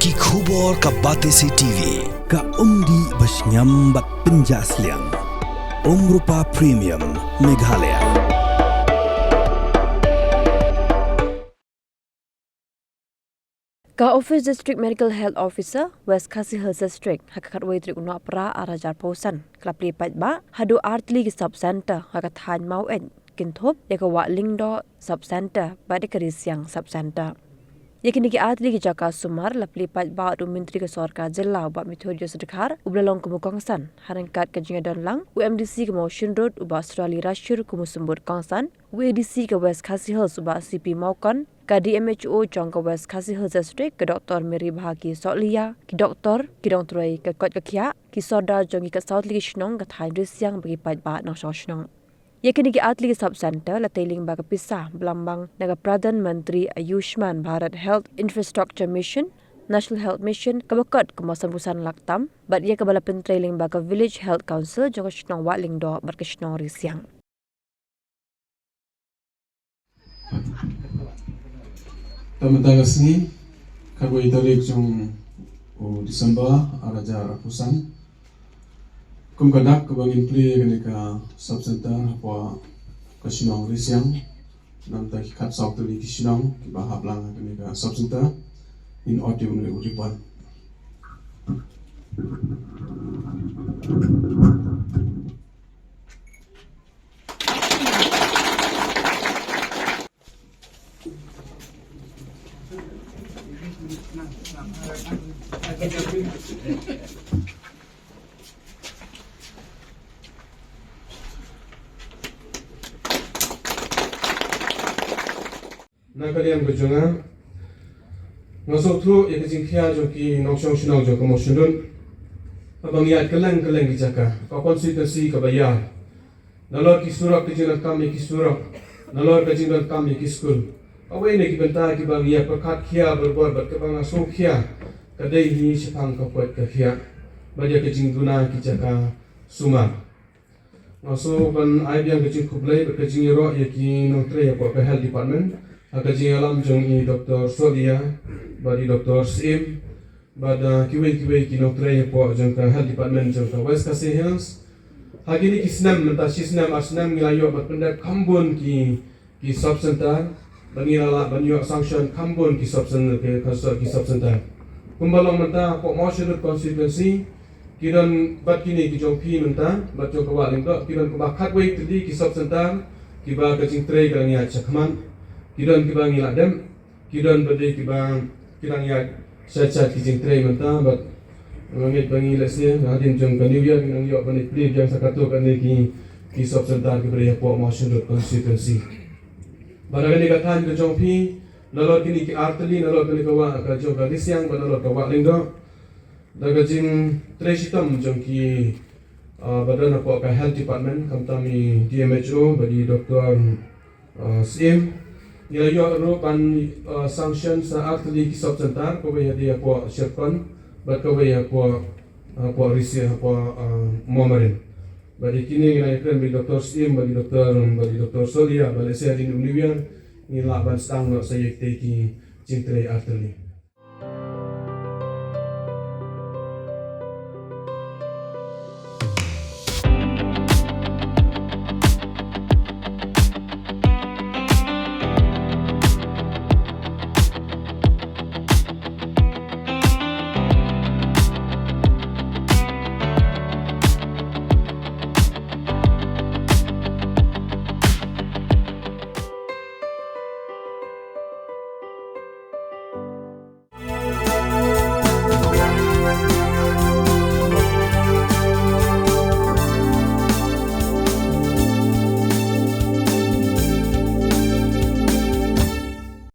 ki khubor ka Batesi TV ka umdi basnyam bat penjaslian Rupa Premium Meghalaya. Ka Office District Medical Health Officer West Khasi Hills District hakakat wetri unok pra arajar posan klapli patba hadu artli ki sub center hakat han mau en kinthop ya ka wa lingdo sub center bade karisiang sub center yakin ki artli ki jaka sumar lapli patba du menteri ke sarkar jilla ba mithodio sedekar ublalong kumukongsan harangkat ka jinga donlang UMDC ke Motion Road uba Australia Rashur kumusembur kongsan UADC ke West Khasi Hills uba CP Maukon ka DMHO jong ka West Khasi Hills District ke Dr. Mary Bahagi Soklia ki Dr. Kidong Troy ke Kot Kakia ki Soda jong ka South Ligi Shnong ka Thai Risyang bagi patba nang Shnong yakin ki atli sub center la tailing ba ka pisah belambang naga Pradhan Menteri Ayushman Bharat Health Infrastructure Mission National Health Mission kabakat kemasan busan laktam bat ia kabala pentrailing ba ka Village Health Council jong Shnong wa lingdo bar ka Shnong Risyang. Tamatang sini kago italik jong Disember araja rapusan kum kadak kabangin play kenika subcenter apa kasinong risyang nam ta kat sok tuli kisinong ki bahap lang kenika subcenter in audio ne uripan na kalian berjunga ngasok tu ya kecing kia joki nongsong sinong jok Motion Road abang yat keleng di jaka ka konstitusi ka bayar nalor ki surak kejingan kami ki surak nalor kejingan kami ki skul awai ne ki benta ki bang ya perkat kia berbuat bat ke bang ngasok kia kadai ni sepang ka kuat ka kia badia kejing guna ki jaka suma ngasok ban ai biang kejing kublai kejing ro ya ki notre ya ka health department akajing alam jong i Dr. Solia badi Dr. Sim bada kiwe ki dokter po jong ka health department jong ka West Khasi Hills hagini kisnam menta sisnam asnam milayo bat pendak kambon ki sub center bangila banyo sanction kambon ki sub center ki sub center kumbalong menta po Motion Road constituency kidan bat kini ki jong pi menta bat jong ka waling do kidan ka khatway tadi ki sub center ki ba kajing tray ka ngia chakman kidan kibang iladem kidan bade kibang kirang yak sacha kijing tray menta bat ngit bangi lesnya hadin jong ka New Year nang yo bani play jang sakato kan ki sub center ki bari po Motion Road constituency barangani kathan ka jong pi nalor kini ki artli nalor kini ka wa ka jong ka risyang banalor ka wa lingdo daga jing tray sitam jong ki badan po ka health department kamtami DMHO badi Dr. Sim Nilai ro pan sanction sa artli ki sub center ko be dia po sherkon bat ko be po risia po momarin badi kini nilai kan bi Dr. Sim badi Dr. Solia bali sia di New Year ni laban stang no sayek te ki cintre artli